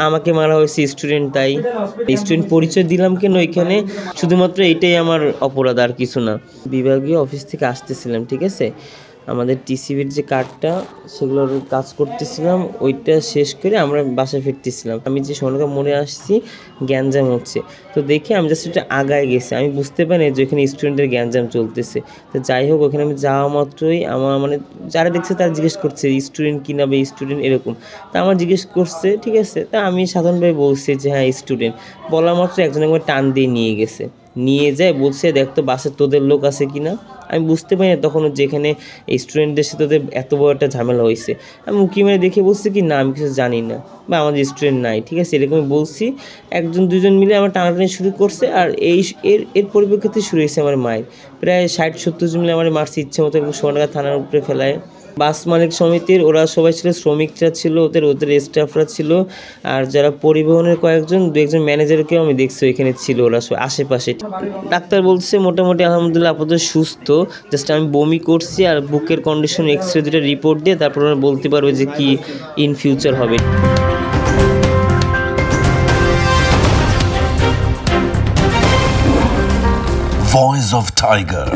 আমাকে মারা হয়েছে স্টুডেন্ট, তাই স্টুডেন্ট পরিচয় দিলাম কেন এখানে, শুধুমাত্র এইটাই আমার অপরাধ, আর কিছু না। বিভাগীয় অফিস থেকে আসতেছিলাম, ঠিক আছে, আমাদের টিসিবির যে কার্ডটা সেগুলোর কাজ করতেছিলাম, ওইটা শেষ করে আমরা বাসায় ফিরতেছিলাম। আমি যে সোনারগাঁ মোড়ে আসছি গ্যাঞ্জাম হচ্ছে, তো দেখে আমি জাস্ট একটু আগায় গেছি, আমি বুঝতে পারি যে ওইখানে স্টুডেন্টের গ্যাঞ্জাম চলতেছে। তো যাই হোক, ওখানে আমি যাওয়া মাত্রই আমার মানে যারা দেখছে তারা জিজ্ঞেস করছে স্টুডেন্ট কিনা বা স্টুডেন্ট এরকম। তা আমার জিজ্ঞেস করছে, ঠিক আছে, তা আমি সাধারণভাবে বলছি যে হ্যাঁ স্টুডেন্ট। বলা মাত্র একজন একবার টান দিয়ে নিয়ে গেছে, নিয়ে যায় বলছে দেখতো বাসে তোদের লোক আছে কিনা। আমি বুঝতে পারি না তখন যেখানে স্টুডেন্টদের সাথে তোদের এত বড় একটা ঝামেলা হয়েছে। আমি উঁকি মেরে দেখে বলছি কি না আমি কিছু জানি না, বা আমাদের স্টুডেন্ট নাই, ঠিক আছে, এরকমই বলছি। একজন দুজন মিলে আমার টানাটানি শুরু করছে, আর এর পরিপ্রেক্ষিতে শুরু হয়েছে আমার মায়ের। প্রায় 60-70 জন মিলে আমার মারছে ইচ্ছে মতো, সোনারগাঁ থানার উপরে ফেলায়। বাস মালিক সমিতির ওরা সবাই ছিল, শ্রমিকরা ছিল, ওদের স্টাফরা ছিল, আর যারা পরিবহনের কয়েকজন দু একজন ম্যানেজারকেও আমি দেখছি এখানে ছিল, ওরা সব আশেপাশে। ডাক্তার বলছে মোটামুটি আলহামদুলিল্লাহ আপাতত সুস্থ, জাস্ট আমি বমি করছি আর বুকের কন্ডিশন এক্সরে দুটো রিপোর্ট দিয়ে তারপর ওরা বলতে পারবে যে কি ইন ফিউচার হবে। Voice of Tiger.